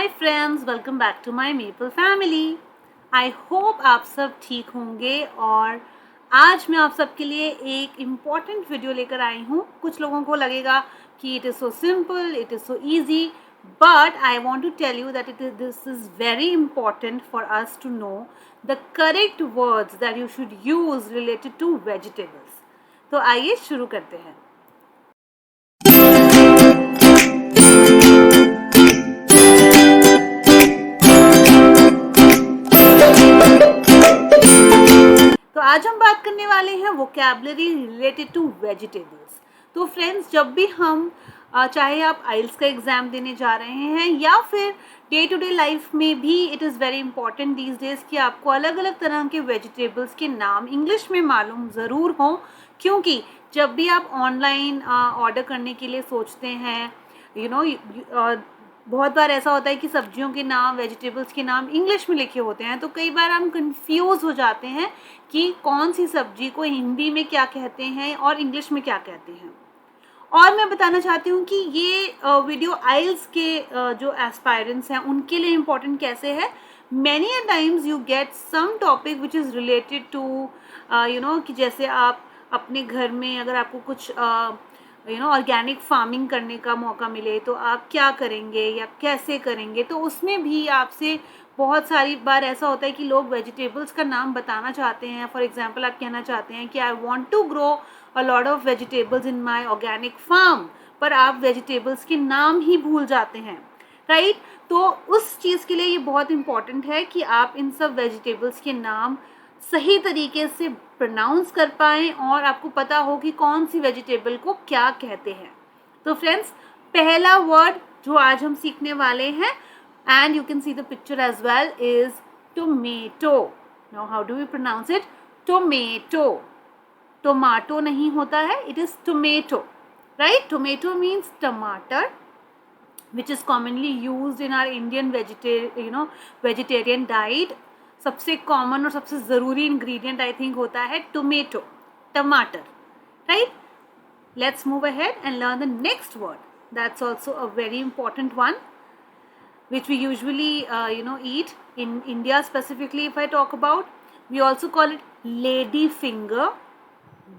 Hi friends, welcome back to my maple family. I hope आप सब ठीक होंगे और आज मैं आप सबके लिए एक इम्पॉर्टेंट वीडियो लेकर आई हूँ। कुछ लोगों को लगेगा कि it is so simple, it is so easy, but I want to tell you that this is very important for us to know the correct words that you should use related to vegetables. तो आइए शुरू करते हैं। तो आज हम बात करने वाले हैं वोकैबुलरी रिलेटेड टू वेजिटेबल्स। तो फ्रेंड्स, जब भी हम चाहे आप आइल्स का एग्ज़ाम देने जा रहे हैं या फिर डे टू डे लाइफ में भी it is very important these days कि आपको अलग अलग तरह के वेजिटेबल्स के नाम इंग्लिश में मालूम ज़रूर हों, क्योंकि जब भी आप ऑनलाइन ऑर्डर करने के लिए सोचते हैं, बहुत बार ऐसा होता है कि सब्जियों के नाम, वेजिटेबल्स के नाम इंग्लिश में लिखे होते हैं, तो कई बार हम कंफ्यूज हो जाते हैं कि कौन सी सब्जी को हिंदी में क्या कहते हैं और इंग्लिश में क्या कहते हैं। और मैं बताना चाहती हूँ कि ये वीडियो आइल्स के जो एस्पायरेंट्स हैं उनके लिए इम्पोर्टेंट कैसे है। Many a times you get some topic which is related to कि जैसे आप अपने घर में अगर आपको कुछ ऑर्गेनिक फार्मिंग करने का मौका मिले तो आप क्या करेंगे या कैसे करेंगे, तो उसमें भी आपसे बहुत सारी बार ऐसा होता है कि लोग वेजिटेबल्स का नाम बताना चाहते हैं। फॉर एग्जांपल, आप कहना चाहते हैं कि I want to grow a lot of vegetables in my organic farm, पर आप वेजिटेबल्स के नाम ही भूल जाते हैं, राइट। तो उस चीज़ के लिए ये बहुत इंपॉर्टेंट है कि आप इन सब वेजिटेबल्स के नाम सही तरीके से प्रोनाउंस कर पाएँ और आपको पता हो कि कौन सी वेजिटेबल को क्या कहते हैं। तो फ्रेंड्स, पहला वर्ड जो आज हम सीखने वाले हैं, and you can see the picture as well, is tomato. Now how do we pronounce it? Tomato. Tomato नहीं होता है, it is tomato, right? Tomato means tomato, which is commonly used in our Indian vegetarian diet. सबसे common और सबसे ज़रूरी ingredient I think होता है tomato, टमाटर, right? Let's move ahead and learn the next word. That's also a very important one, which we usually eat in India specifically. If I talk about, we also call it lady finger.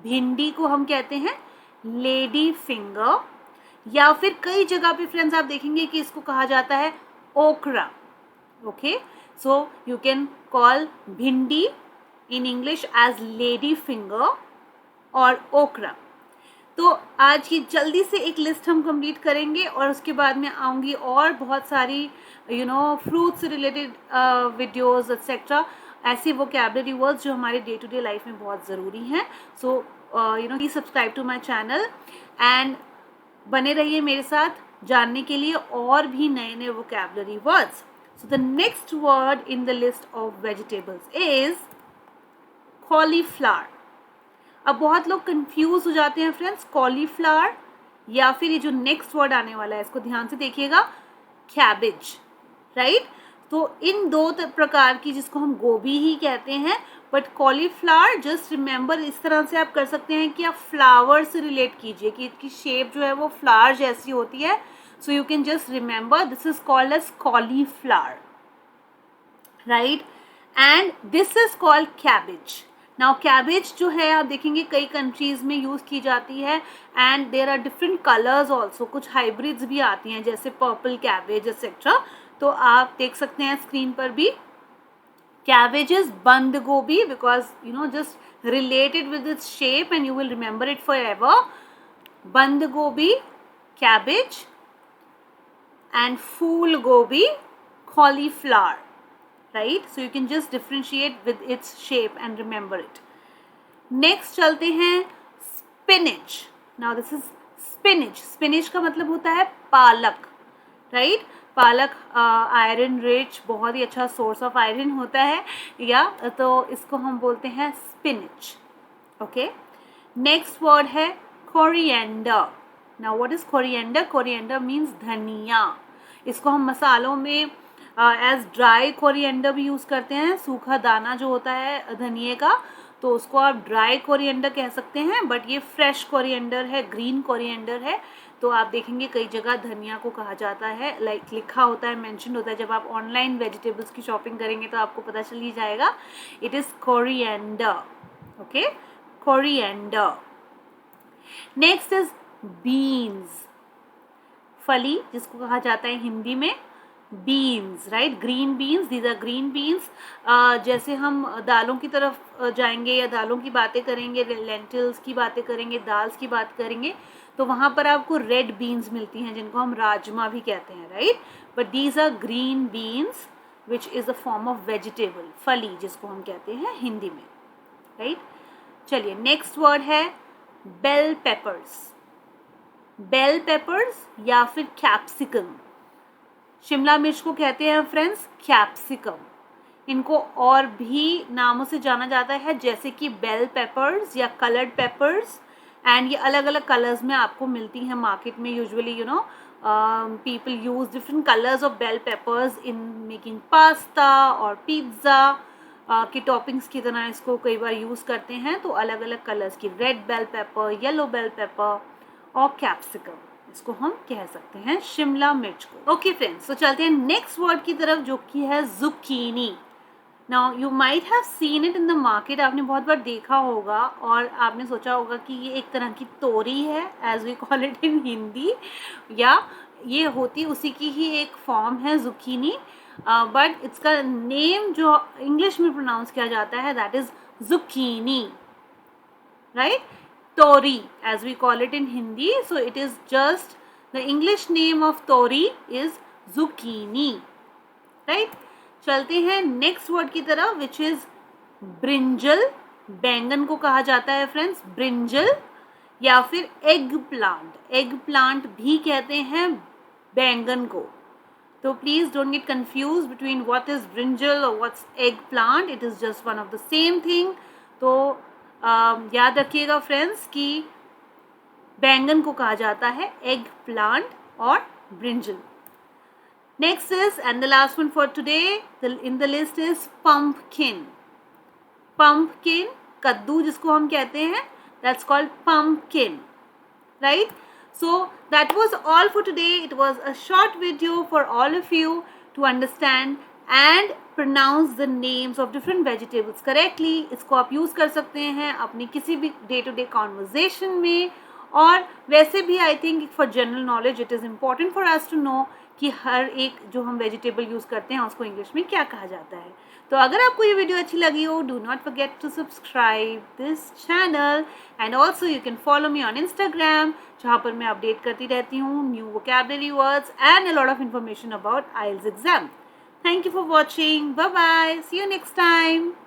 भिंडी को हम कहते हैं lady finger, या फिर कई जगह पे फ्रेंड्स आप देखेंगे कि इसको कहा जाता है okra. Okay, so you can call bhindi in English as lady finger और ओकरा। तो आज की जल्दी से एक लिस्ट हम कंप्लीट करेंगे और उसके बाद में आऊँगी और बहुत सारी फ्रूट से रिलेटेड वीडियोस एक्सेट्रा, ऐसे वोकैबुलरी वर्ड्स जो हमारे डे टू डे लाइफ में बहुत ज़रूरी हैं। So please subscribe to my channel and बने रहिए मेरे साथ जानने के लिए और भी नए नए vocabulary words. So the next word in the list of vegetables is cauliflower. अब बहुत लोग कंफ्यूज हो जाते हैं फ्रेंड्स, कॉलीफ्लावर या फिर ये जो नेक्स्ट वर्ड आने वाला है, इसको ध्यान से देखिएगा, कैबेज, राइट। तो इन दो प्रकार की, जिसको हम गोभी ही कहते हैं, बट कॉलीफ्लावर जस्ट रिमेंबर इस तरह से आप कर सकते हैं कि आप फ्लावर से रिलेट कीजिए कि इसकी शेप जो है वो फ्लावर जैसी होती है। So you can just remember this is called as cauliflower, right, and this is called cabbage. Now cabbage जो है आप देखेंगे कई कंट्रीज़ में यूज़ की जाती है and there are different colours also, कुछ हाइब्रिड्स भी आती हैं जैसे पर्पल कैबेज एक्सेट्रा। तो आप देख सकते हैं स्क्रीन पर भी, कैबेज इज बंद गोभी because just related with its shape and you will remember it for ever. बंद गोभी कैबेज एंड फूल गोभी cauliflower, right? So you can just differentiate with its shape and remember it. Next चलते हैं spinach. Now this is spinach. Spinach का मतलब होता है पालक, right? पालक आयरन रिच, बहुत ही अच्छा सोर्स ऑफ आयरन होता है, या तो इसको हम बोलते हैं spinach. Okay? Next word है coriander. Now what is coriander? Coriander means धनिया। इसको हम मसालों में एज ड्राई कोरिएंडर भी यूज़ करते हैं, सूखा दाना जो होता है धनिए का, तो उसको आप ड्राई कोरिएंडर कह सकते हैं, बट ये फ्रेश कोरिएंडर है, ग्रीन कोरिएंडर है तो आप देखेंगे कई जगह धनिया को कहा जाता है, लाइक लिखा होता है, मेंशन होता है। जब आप ऑनलाइन वेजिटेबल्स की शॉपिंग करेंगे तो आपको पता चल ही जाएगा। It is coriander, okay, coriander. Next is beans, फली जिसको कहा जाता है हिंदी में beans, right, green beans, these are green beans. जैसे हम दालों की तरफ जाएंगे या दालों की बातें करेंगे, लेंटिल्स की बातें करेंगे, दाल्स की बात करेंगे, तो वहाँ पर आपको रेड बीन्स मिलती हैं जिनको हम राजमा भी कहते हैं, right. But these are green beans which is a form of vegetable, फली जिसको हम कहते हैं हिंदी में, राइट। चलिए नेक्स्ट वर्ड है बेल पेपर्स, बेल पेपर्स या फिर कैप्सिकम। शिमला मिर्च को कहते हैं फ्रेंड्स कैप्सिकम। इनको और भी नामों से जाना जाता है जैसे कि बेल पेपर्स या कलर्ड पेपर्स, एंड ये अलग अलग कलर्स में आपको मिलती हैं मार्केट में। Usually you know people use different colours of bell peppers in making pasta और पिज्ज़ा की टॉपिंग्स की तरह इसको कई बार यूज़ करते हैं। तो अलग अलग कलर्स की, red bell pepper, yellow bell pepper और कैप्सिकम, इसको हम कह सकते हैं शिमला मिर्च को। ओके फ्रेंड्स, तो चलते हैं नेक्स्ट वर्ड की तरफ जो कि है zucchini. Now you might have seen it in the market, आपने बहुत बार देखा होगा और आपने सोचा होगा कि ये एक तरह की तोरी है, as we call it in Hindi, या ये होती उसी की ही एक फॉर्म है जुकीनी, बट इसका नेम जो इंग्लिश में प्रोनाउंस किया जाता है that is zucchini, right, tori as we call it in Hindi. So it is just the English name of tori is zucchini, right. चलते हैं नेक्स्ट वर्ड की तरफ विच इज ब्रिंजल। बैंगन को कहा जाता है फ्रेंड्स ब्रिंजल या फिर एग प्लांट, एग प्लांट भी कहते हैं बैंगन को। तो please don't get confuse between what is brinjal और what's egg plant, it is just one of the same thing. तो याद रखिएगा फ्रेंड्स कि बैंगन को कहा जाता है एग प्लांट और brinjal. Next is and the last one for today in the list is pumpkin. Pumpkin, कद्दू जिसको हम कहते हैं, that's called pumpkin, right. So that was all for today. It was a short video for all of you to understand and pronounce the names of different vegetables correctly. इसको आप use कर सकते हैं अपनी किसी भी day to day conversation में, और वैसे भी I think for general knowledge it is important for us to know कि हर एक जो हम वेजिटेबल यूज़ करते हैं उसको इंग्लिश में क्या कहा जाता है। तो अगर आपको ये वीडियो अच्छी लगी हो, do not forget to subscribe this channel, and also you can follow me on Instagram जहाँ पर मैं अपडेट करती रहती हूँ new vocabulary words and a lot of information about IELTS exam. Thank you for watching. Bye bye. See you next time.